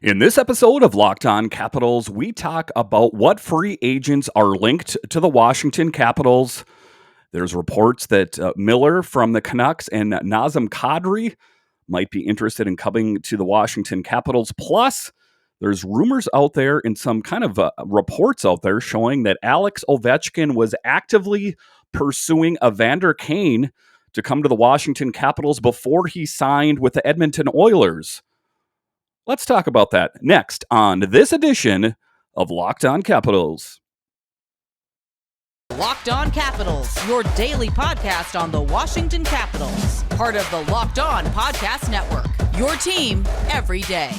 In this episode of Locked On Capitals, we talk about what free agents are linked to the Washington Capitals. There's reports that Miller from the Canucks and Nazem Kadri might be interested in coming to the Washington Capitals. Plus, there's rumors out there and some kind of reports out there showing that Alex Ovechkin was actively pursuing Evander Kane to come to the Washington Capitals before he signed with the Edmonton Oilers. Let's talk about that next on this edition of Locked On Capitals. Locked On Capitals, your daily podcast on the Washington Capitals. Part of the Locked On Podcast Network, your team every day.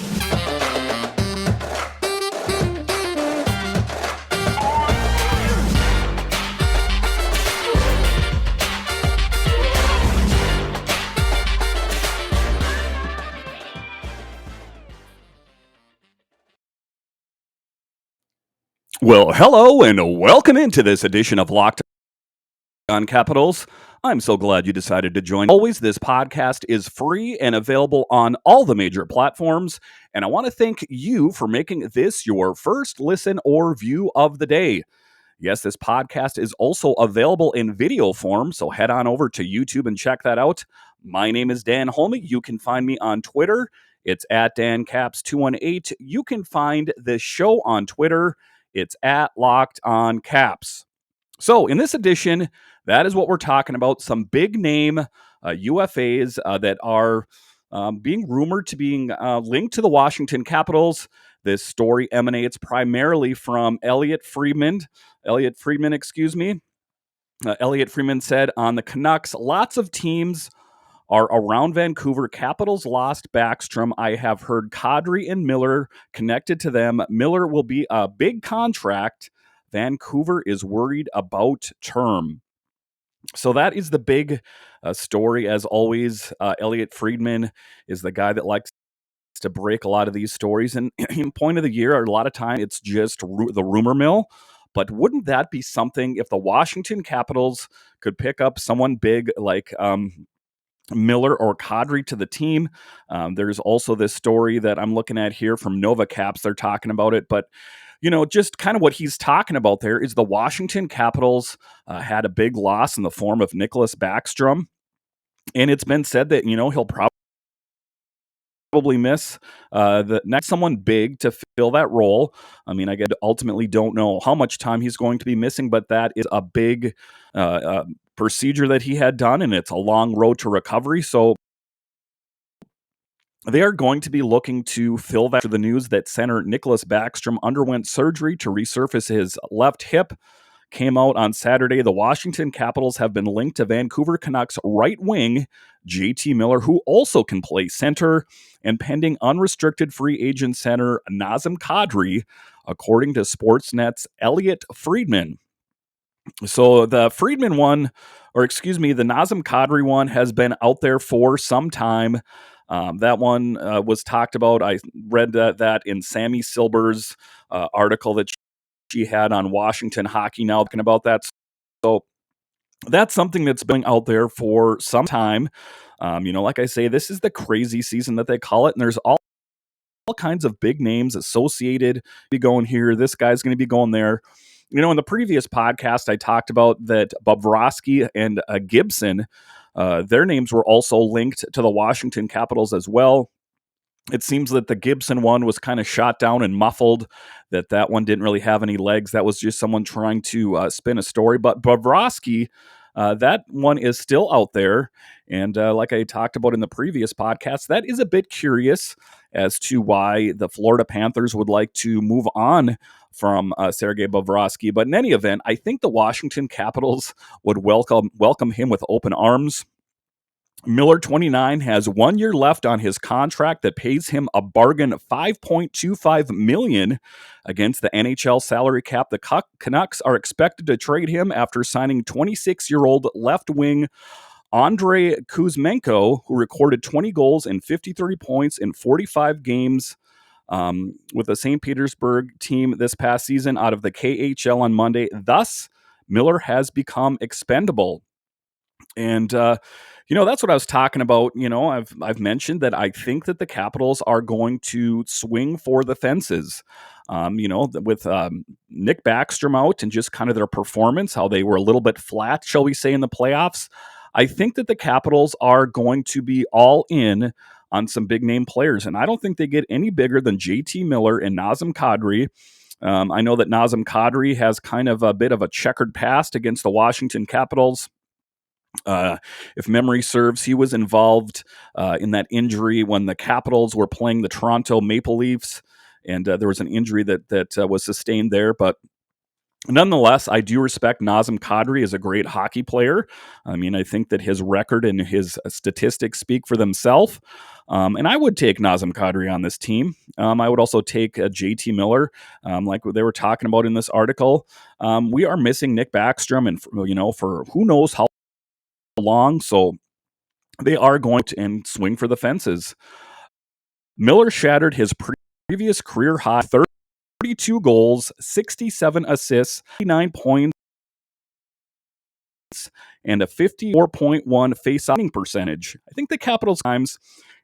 Well, hello and welcome into this edition of Locked On Capitals. I'm so glad you decided to join. Always, this podcast is free and available on all the major platforms, and I want to thank you for making this your first listen or view of the day. Yes, this podcast is also available in video form, so head on over to YouTube and check that out. My name is Dan Holme. You can find me on Twitter. It's at DanCaps218. You can find this show on Twitter. It's at Locked On Caps. So in this edition, that is what we're talking about. Some big name UFAs that are being rumored to being linked to the Washington Capitals. This story emanates primarily from Elliot Friedman, Elliot Friedman said on the Canucks, lots of teams are around Vancouver. Capitals lost Backstrom. I have heard Kadri and Miller connected to them. Miller will be a big contract. Vancouver is worried about term. So that is the big story. As always, Elliot Friedman is the guy that likes to break a lot of these stories. And in point of the year, a lot of time, it's just the rumor mill. But wouldn't that be something if the Washington Capitals could pick up someone big like Miller or Kadri to the team? There's also this story that I'm looking at here from Nova Caps. They're talking about it, but just kind of what he's talking about there is the Washington Capitals had a big loss in the form of Nicholas Backstrom, and it's been said that he'll probably miss the next someone big to fill that role. I mean, I ultimately don't know how much time he's going to be missing, but that is a big procedure that he had done, and it's a long road to recovery. So they are going to be looking to fill that. The news that center Nicholas Backstrom underwent surgery to resurface his left hip came out on Saturday. The Washington Capitals have been linked to Vancouver Canucks right wing JT Miller, who also can play center, and pending unrestricted free agent center Nazem Kadri, according to Sportsnet's Elliot Friedman. So the Friedman one, the Nazem Kadri one has been out there for some time. That one was talked about. I read that in Sammy Silber's article that she had on Washington Hockey Now, talking about that. So that's something that's been out there for some time. Like I say, this is the crazy season that they call it, and there's all kinds of big names associated. Be going here. This guy's going to be going there. In the previous podcast, I talked about that Bobrovsky and Gibson, their names were also linked to the Washington Capitals as well. It seems that the Gibson one was kind of shot down and muffled, that one didn't really have any legs. That was just someone trying to spin a story. But Bobrovsky, that one is still out there. And like I talked about in the previous podcast, that is a bit curious as to why the Florida Panthers would like to move on from Sergei Bobrovsky. But in any event, I think the Washington Capitals would welcome him with open arms. Miller, 29, has 1 year left on his contract that pays him a bargain $5.25 million against the NHL salary cap. The Canucks are expected to trade him after signing 26-year-old left wing Andrei Kuzmenko, who recorded 20 goals and 53 points in 45 games with the St. Petersburg team this past season out of the KHL on Monday. Thus, Miller has become expendable. And, That's what I was talking about. I've mentioned that I think that the Capitals are going to swing for the fences. With Nick Backstrom out and just kind of their performance, how they were a little bit flat, shall we say, in the playoffs. I think that the Capitals are going to be all in on some big name players, and I don't think they get any bigger than JT Miller and Nazem Kadri. I know that Nazem Kadri has kind of a bit of a checkered past against the Washington Capitals. If memory serves, he was involved in that injury when the Capitals were playing the Toronto Maple Leafs, and there was an injury that was sustained there. But nonetheless, I do respect Nazem Kadri as a great hockey player. I mean, I think that his record and his statistics speak for themselves. And I would take Nazem Kadri on this team. I would also take JT Miller, like they were talking about in this article. We are missing Nick Backstrom, and for who knows how long. So they are going to and swing for the fences. Miller shattered his previous career high 32 goals, 67 assists, 59 points, and a 54.1 face-off percentage. I think the Capitals times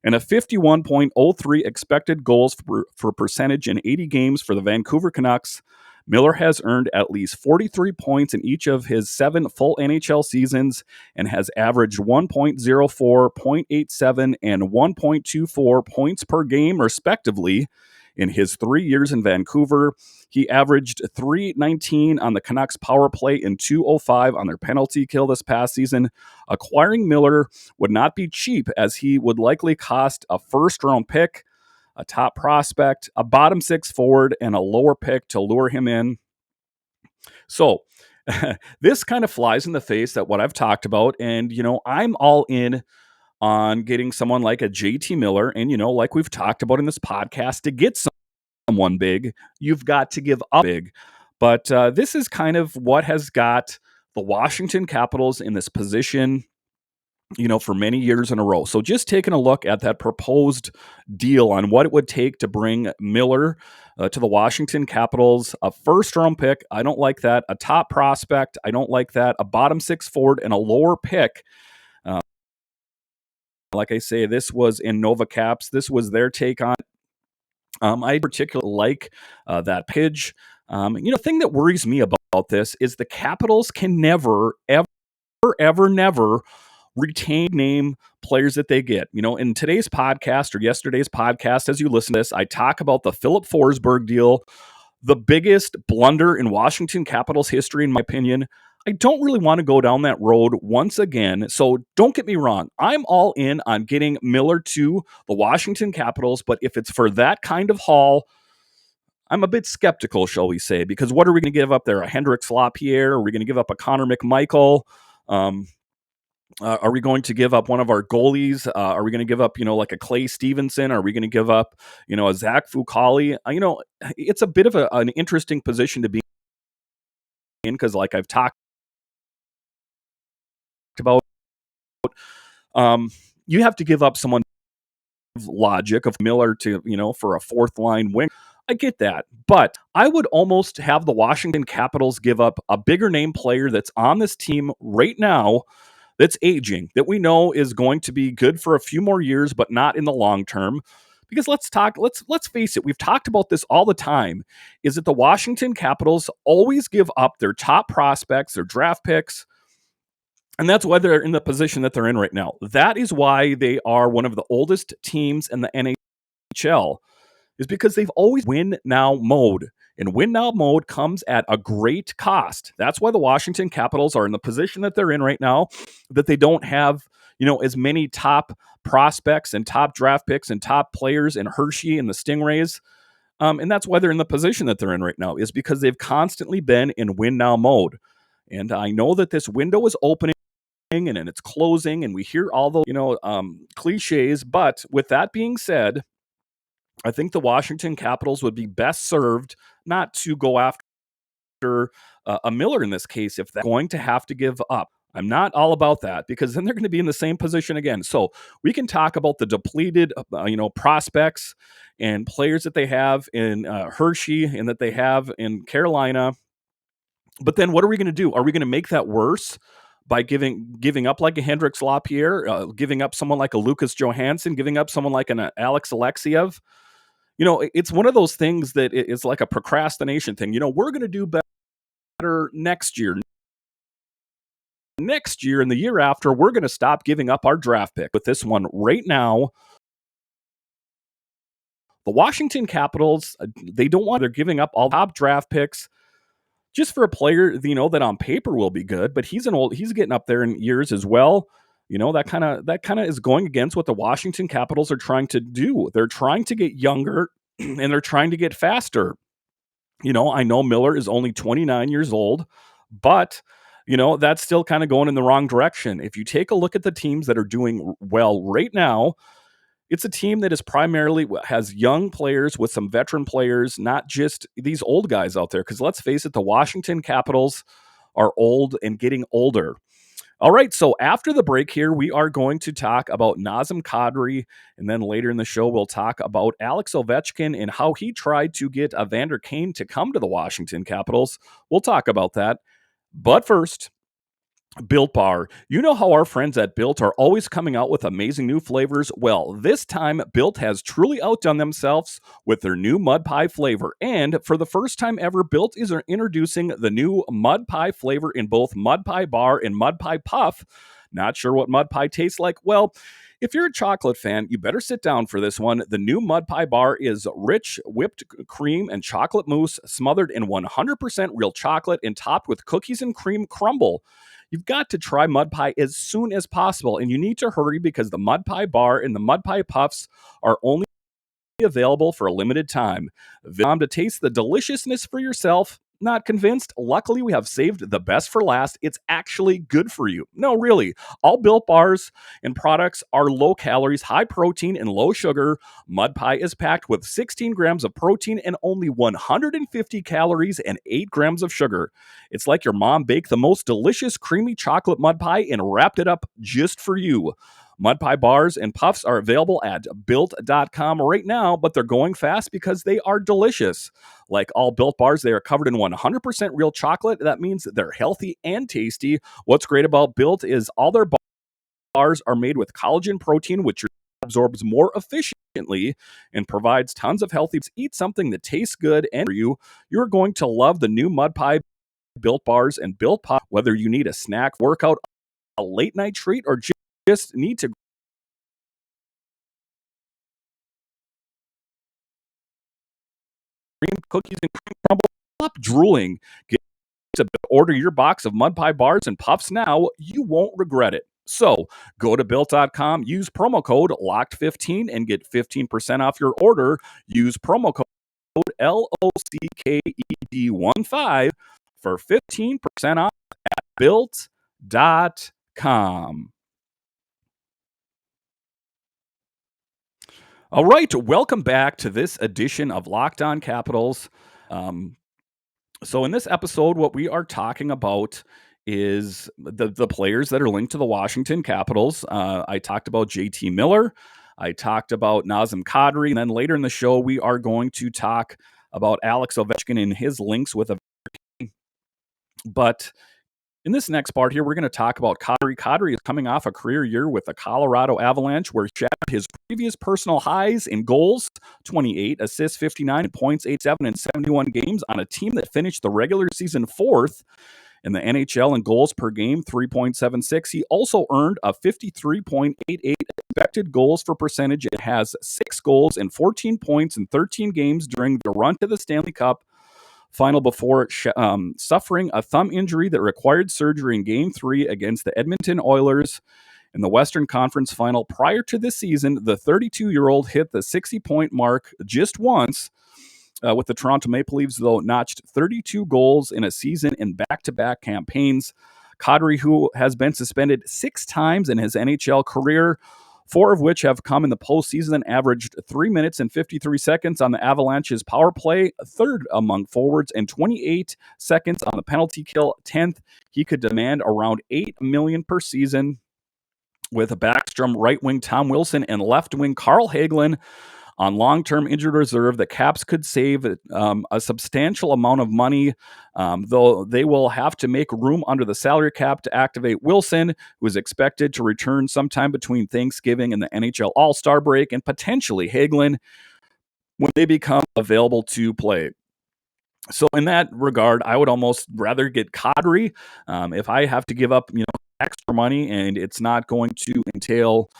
and a 51.03 expected goals for percentage in 80 games for the Vancouver Canucks. Miller has earned at least 43 points in each of his 7 full NHL seasons and has averaged 1.04, 0.87, and 1.24 points per game, respectively, in his 3 years in Vancouver. He averaged .319 on the Canucks power play and .205 on their penalty kill this past season. Acquiring Miller would not be cheap, as he would likely cost a first-round pick, a top prospect, a bottom 6 forward, and a lower pick to lure him in. So this kind of flies in the face that what I've talked about, and I'm all in on getting someone like a JT Miller, and like we've talked about in this podcast, to get someone big, you've got to give up big. But this is kind of what has got the Washington Capitals in this position, for many years in a row. So just taking a look at that proposed deal on what it would take to bring Miller to the Washington Capitals: a first-round pick, I don't like that; a top prospect, I don't like that; a bottom 6 forward, and a lower pick. Like I say, this was in Nova Caps. This was their take on it. I particularly like that pitch. The thing that worries me about this is the Capitals can never, never retain name players that they get. In today's podcast or yesterday's podcast, as you listen to this, I talk about the Philip Forsberg deal, the biggest blunder in Washington Capitals history, in my opinion. I don't really want to go down that road once again. So don't get me wrong. I'm all in on getting Miller to the Washington Capitals, but if it's for that kind of haul, I'm a bit skeptical, shall we say, because what are we going to give up there? A Hendrix Lapierre? Are we going to give up a Connor McMichael? Are we going to give up one of our goalies? Are we going to give up, like a Clay Stevenson? Are we going to give up, a Zach Fucali? It's a bit of an interesting position to be in, because like I've talked about, you have to give up someone logic of Miller to, for a fourth line wing. I get that, but I would almost have the Washington Capitals give up a bigger name player that's on this team right now, that's aging, that we know is going to be good for a few more years, but not in the long term. Because let's face it, we've talked about this all the time, is that the Washington Capitals always give up their top prospects, their draft picks, and that's why they're in the position that they're in right now. That is why they are one of the oldest teams in the NHL, is because they've always win now mode. And win now mode comes at a great cost. That's why the Washington Capitals are in the position that they're in right now, that they don't have, as many top prospects and top draft picks and top players in Hershey and the Stingrays. And that's why they're in the position that they're in right now, is because they've constantly been in win now mode. And I know that this window is opening and it's closing, and we hear all the cliches. But with that being said, I think the Washington Capitals would be best served not to go after a Miller in this case if they're going to have to give up. I'm not all about that, because then they're going to be in the same position again. So we can talk about the depleted, prospects and players that they have in Hershey and that they have in Carolina. But then what are we going to do? Are we going to make that worse by giving up like a Hendrix Lapierre, giving up someone like a Lucas Johansson, giving up someone like an Alex Alexiev. It's one of those things that it's like a procrastination thing. We're going to do better next year. Next year and the year after, we're going to stop giving up our draft pick. With this one right now, the Washington Capitals, they're giving up all top draft picks just for a player, that on paper will be good, but he's getting up there in years as well. That kind of is going against what the Washington Capitals are trying to do. They're trying to get younger and they're trying to get faster. I know Miller is only 29 years old, but that's still kind of going in the wrong direction. If you take a look at the teams that are doing well right now, it's a team that is primarily has young players with some veteran players, not just these old guys out there. Because let's face it, the Washington Capitals are old and getting older. All right, so after the break here, we are going to talk about Nazem Kadri, and then later in the show, we'll talk about Alex Ovechkin and how he tried to get Evander Kane to come to the Washington Capitals. We'll talk about that. But first, Built Bar. You know how our friends at Built are always coming out with amazing new flavors? Well, this time, Built has truly outdone themselves with their new mud pie flavor. And for the first time ever, Built is introducing the new mud pie flavor in both Mud Pie Bar and Mud Pie Puff. Not sure what mud pie tastes like? Well, if you're a chocolate fan, you better sit down for this one. The new Mud Pie Bar is rich whipped cream and chocolate mousse smothered in 100% real chocolate and topped with cookies and cream crumble. You've got to try Mud Pie as soon as possible, and you need to hurry because the Mud Pie Bar and the Mud Pie Puffs are only available for a limited time. To taste the deliciousness for yourself. Not convinced? Luckily, we have saved the best for last. It's actually good for you. No, really. All Built bars and products are low calories, high protein, and low sugar. Mud Pie is packed with 16 grams of protein and only 150 calories and 8 grams of sugar. It's like your mom baked the most delicious creamy chocolate mud pie and wrapped it up just for you. Mud Pie bars and puffs are available at Built.com right now, but they're going fast because they are delicious. Like all Built bars, they are covered in 100% real chocolate. That means they're healthy and tasty. What's great about Built is all their bars are made with collagen protein, which absorbs more efficiently and provides tons of healthy. Eat something that tastes good, and for you, you're going to love the new Mud Pie Built bars and Built Pop. Whether you need a snack, workout, a late night treat, or just need to cream cookies and cream crumble, stop drooling. Get to order your box of Mud Pie bars and puffs now. You won't regret it. So go to Built.com, use promo code LOCKED15 and get 15% off your order. Use promo code LOCKED15 for 15% off at Built.com. All right, welcome back to this edition of Locked On Capitals. So in this episode, what we are talking about is the players that are linked to the Washington Capitals. I talked about JT Miller. I talked about Nazem Kadri. And then later in the show, we are going to talk about Alex Ovechkin and his links with a. But in this next part here, we're going to talk about Kadri. Kadri is coming off a career year with the Colorado Avalanche, where he shattered his previous personal highs in goals, 28, assists, 59, points, 87, and 71 games on a team that finished the regular season fourth in the NHL in goals per game, 3.76. He also earned a 53.88 expected goals for percentage. It has 6 goals and 14 points in 13 games during the run to the Stanley Cup final before suffering a thumb injury that required surgery in Game 3 against the Edmonton Oilers in the Western Conference Final. Prior to this season, the 32-year-old hit the 60-point mark just once with the Toronto Maple Leafs, though notched 32 goals in a season in back-to-back campaigns. Kadri, who has been suspended 6 times in his NHL career, 4 of which have come in the postseason, averaged 3 minutes and 53 seconds on the Avalanche's power play, 3rd among forwards, and 28 seconds on the penalty kill, 10th. He could demand around $8 million per season, with a backstrom right wing Tom Wilson and left wing Carl Hagelin on long-term injured reserve. The Caps could save a substantial amount of money, though they will have to make room under the salary cap to activate Wilson, who is expected to return sometime between Thanksgiving and the NHL All-Star break, and potentially Hagelin when they become available to play. So in that regard, I would almost rather get Kadri if I have to give up, extra money and it's not going to entail,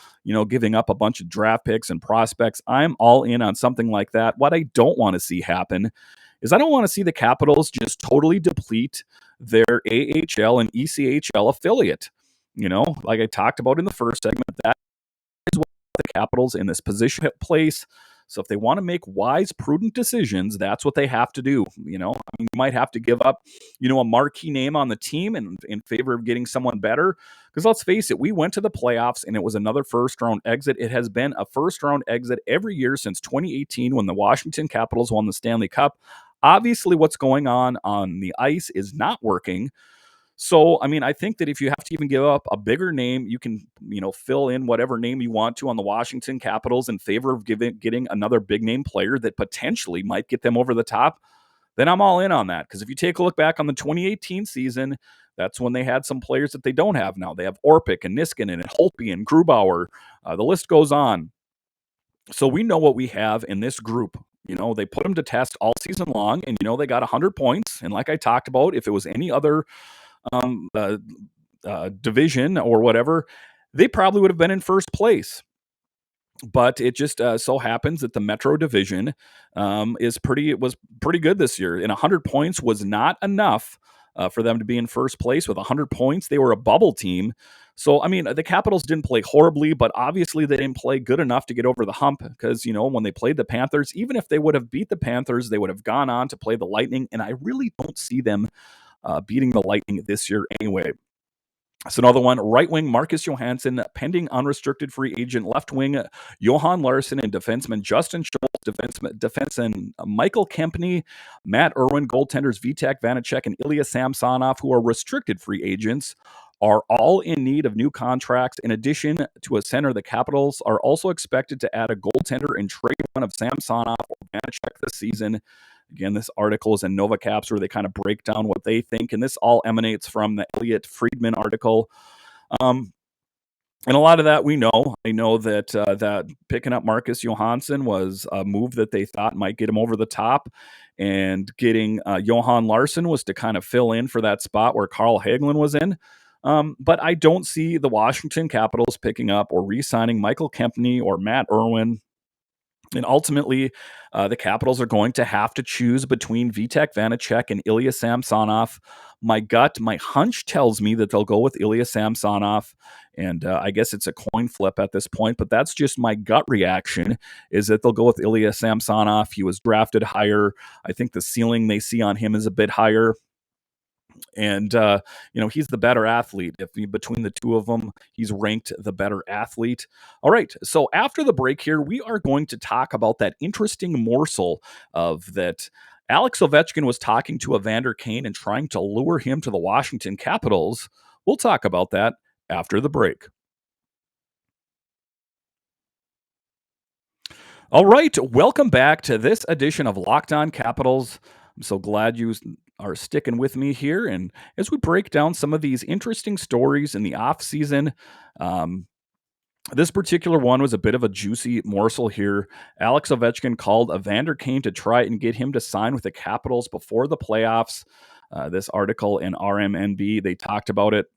giving up a bunch of draft picks and prospects. I'm all in on something like that. What I don't want to see happen is I don't want to see the Capitals just totally deplete their AHL and ECHL affiliate. Like I talked about in the first segment, that is what the Capitals in this position place. So if they want to make wise, prudent decisions, that's what they have to do. You might have to give up, a marquee name on the team in favor of getting someone better. Because let's face it, we went to the playoffs and it was another first-round exit. It has been a first-round exit every year since 2018 when the Washington Capitals won the Stanley Cup. Obviously, what's going on the ice is not working. So, I think that if you have to even give up a bigger name, you can, fill in whatever name you want to on the Washington Capitals in favor of getting another big name player that potentially might get them over the top. Then I'm all in on that. Because if you take a look back on the 2018 season, that's when they had some players that they don't have now. They have Orpik and Niskanen and Holtby and Grubauer. The list goes on. So we know what we have in this group. They put them to test all season long, and they got 100 points. And like I talked about, if it was any other division or whatever, they probably would have been in first place. But it just so happens that the Metro Division was pretty good this year, and 100 points was not enough for them to be in first place. With 100 points, they were a bubble team. So, the Capitals didn't play horribly, but obviously they didn't play good enough to get over the hump because, when they played the Panthers, even if they would have beat the Panthers, they would have gone on to play the Lightning, and I really don't see them beating the Lightning this year anyway. So another one, right wing Marcus Johansson, pending unrestricted free agent. Left wing Johan Larsson and defenseman Justin Schultz, defenseman Michael Kempny, Matt Irwin, goaltenders Vitek Vanacek and Ilya Samsonov, who are restricted free agents, are all in need of new contracts. In addition to a center, the Capitals are also expected to add a goaltender and trade one of Samsonov or Vanacek this season. Again, this article is in Novacaps where they kind of break down what they think, and this all emanates from the Elliot Friedman article. And a lot of that we know. I know that that picking up Marcus Johansson was a move that they thought might get him over the top, and getting Johan Larsson was to kind of fill in for that spot where Carl Hagelin was in. But I don't see the Washington Capitals picking up or re-signing Michael Kempny or Matt Irwin. And ultimately, the Capitals are going to have to choose between Vitek Vanacek and Ilya Samsonov. My hunch tells me that they'll go with Ilya Samsonov, and I guess it's a coin flip at this point, but that's just my gut reaction, is that they'll go with Ilya Samsonov. He was drafted higher. I think the ceiling they see on him is a bit higher. And, he's the better athlete. Between the two of them, he's ranked the better athlete. All right. So after the break here, we are going to talk about that interesting morsel of that Alex Ovechkin was talking to Evander Kane and trying to lure him to the Washington Capitals. We'll talk about that after the break. All right. Welcome back to this edition of Locked On Capitals. I'm so glad you are sticking with me here. And as we break down some of these interesting stories in the offseason, this particular one was a bit of a juicy morsel here. Alex Ovechkin called Evander Kane to try and get him to sign with the Capitals before the playoffs. This article in RMNB, they talked about it.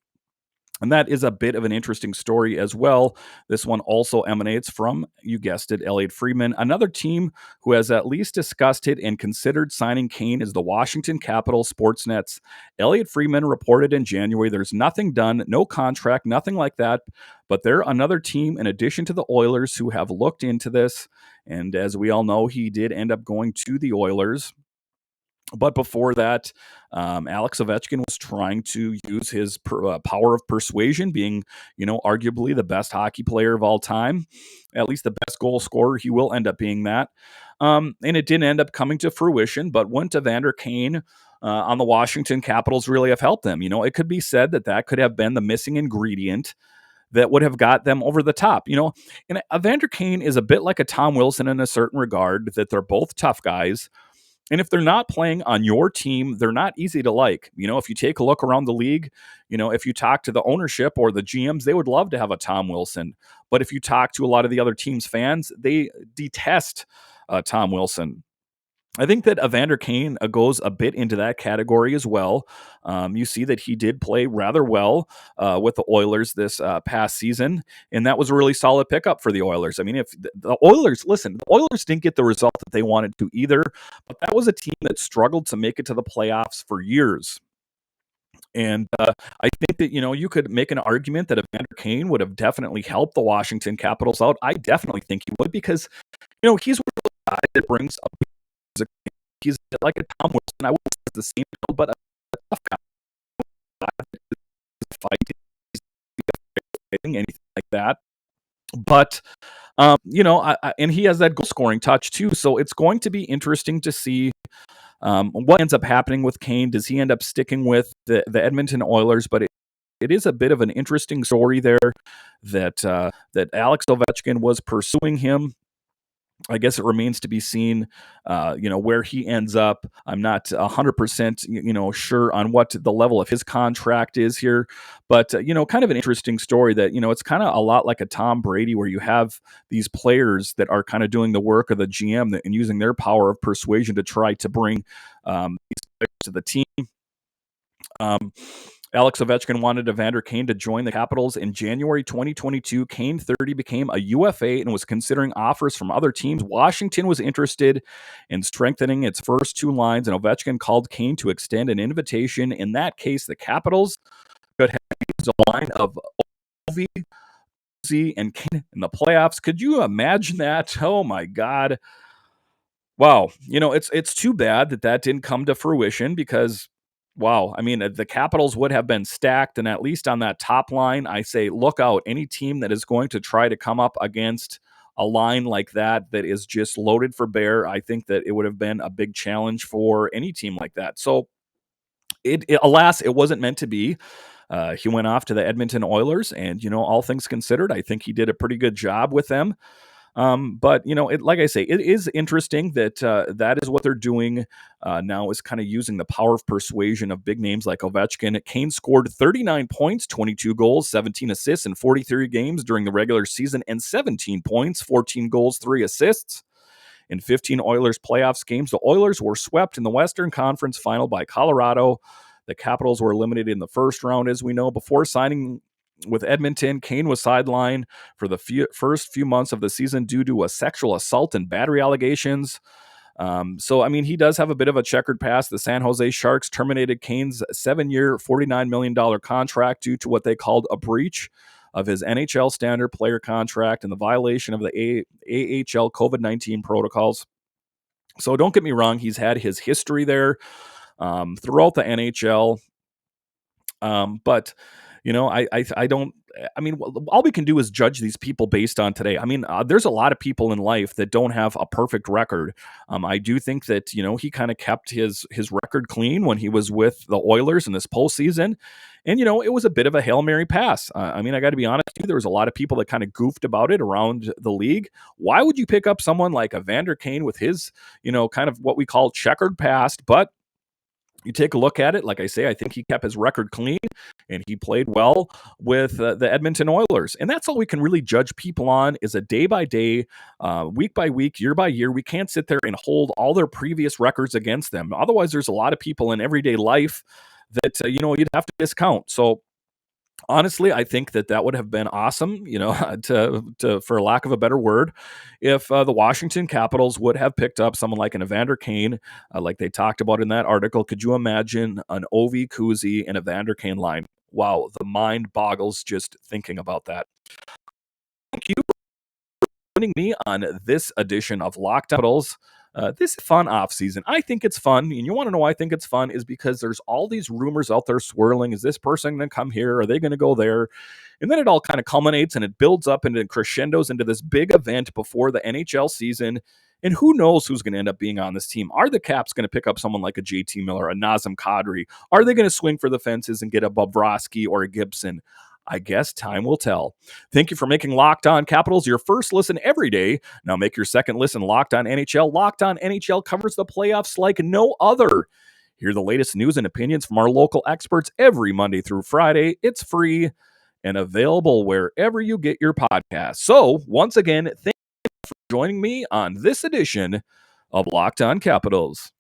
And that is a bit of an interesting story as well. This one also emanates from, you guessed it, Elliot Friedman. Another team who has at least discussed it and considered signing Kane is the Washington Capitals. Sportsnet's Elliot Friedman reported in January there's nothing done, no contract, nothing like that. But they're another team in addition to the Oilers who have looked into this. And as we all know, he did end up going to the Oilers. But before that, Alex Ovechkin was trying to use his power of persuasion, being, arguably the best hockey player of all time, at least the best goal scorer. He will end up being that. And it didn't end up coming to fruition, but wouldn't Evander Kane on the Washington Capitals really have helped them? It could be said that could have been the missing ingredient that would have got them over the top. And Evander Kane is a bit like a Tom Wilson in a certain regard, that they're both tough guys. And if they're not playing on your team, they're not easy to like. If you take a look around the league, if you talk to the ownership or the GMs, they would love to have a Tom Wilson. But if you talk to a lot of the other teams' fans, they detest Tom Wilson. I think that Evander Kane goes a bit into that category as well. You see that he did play rather well with the Oilers this past season, and that was a really solid pickup for the Oilers. I mean, if the Oilers didn't get the result that they wanted to either, but that was a team that struggled to make it to the playoffs for years. And I think that, you could make an argument that Evander Kane would have definitely helped the Washington Capitals out. I definitely think he would, because, he's one of those guys that brings a he's like a Tom Wilson. I wouldn't say it's the same, but a tough guy. Fighting, anything like that. But and he has that goal scoring touch too. So it's going to be interesting to see what ends up happening with Kane. Does he end up sticking with the Edmonton Oilers? But it is a bit of an interesting story there that Alex Ovechkin was pursuing him. I guess it remains to be seen, where he ends up. I'm not 100%, sure on what the level of his contract is here, but kind of an interesting story that it's kind of a lot like a Tom Brady, where you have these players that are kind of doing the work of the GM and using their power of persuasion to try to bring these players to the team. Alex Ovechkin wanted Evander Kane to join the Capitals in January 2022. Kane, 30, became a UFA and was considering offers from other teams. Washington was interested in strengthening its first two lines, and Ovechkin called Kane to extend an invitation. In that case, the Capitals could have used a line of Ovi, and Kane in the playoffs. Could you imagine that? Oh my God. Wow. It's too bad that didn't come to fruition, because wow, I mean, the Capitals would have been stacked, and at least on that top line, I say, look out. Any team that is going to try to come up against a line like that is just loaded for bear, I think that it would have been a big challenge for any team like that. So, alas, it wasn't meant to be. He went off to the Edmonton Oilers, and, all things considered, I think he did a pretty good job with them. But like I say, it is interesting that that is what they're doing now, is kind of using the power of persuasion of big names like Ovechkin. Kane scored 39 points, 22 goals, 17 assists in 43 games during the regular season, and 17 points, 14 goals, 3 assists in 15 Oilers playoffs games. The Oilers were swept in the Western Conference Final by Colorado. The Capitals were eliminated in the first round, as we know. Before signing with Edmonton, Kane was sidelined for the first few months of the season due to a sexual assault and battery allegations. So, I mean, he does have a bit of a checkered past. The San Jose Sharks terminated Kane's 7-year, $49 million contract due to what they called a breach of his NHL standard player contract and the violation of the AHL COVID-19 protocols. So don't get me wrong, he's had his history there throughout the NHL. But I don't. I mean, all we can do is judge these people based on today. I mean, there's a lot of people in life that don't have a perfect record. I do think that he kind of kept his record clean when he was with the Oilers in this postseason, and it was a bit of a Hail Mary pass. I mean, I got to be honest with you, there was a lot of people that kind of goofed about it around the league. Why would you pick up someone like Evander Kane with his kind of what we call checkered past, but you take a look at it, like I say, I think he kept his record clean and he played well with the Edmonton Oilers. And that's all we can really judge people on, is a day by day, week by week, year by year. We can't sit there and hold all their previous records against them. Otherwise, there's a lot of people in everyday life that, you'd have to discount. So, honestly, I think that would have been awesome, to for lack of a better word, if the Washington Capitals would have picked up someone like an Evander Kane, like they talked about in that article. Could you imagine an Ovi, Kuzi, and Evander Kane line? Wow, the mind boggles just thinking about that. Thank you for joining me on this edition of Locked Capitals. This fun off season. I think it's fun. And you want to know why I think it's fun is because there's all these rumors out there swirling. Is this person going to come here? Are they going to go there? And then it all kind of culminates and it builds up into crescendos into this big event before the NHL season. And who knows who's going to end up being on this team? Are the Caps going to pick up someone like a JT Miller, a Nazem Kadri? Are they going to swing for the fences and get a Bobrovsky or a Gibson? I guess time will tell. Thank you for making Locked On Capitals your first listen every day. Now make your second listen Locked On NHL. Locked On NHL covers the playoffs like no other. Hear the latest news and opinions from our local experts every Monday through Friday. It's free and available wherever you get your podcasts. So, once again, thank you for joining me on this edition of Locked On Capitals.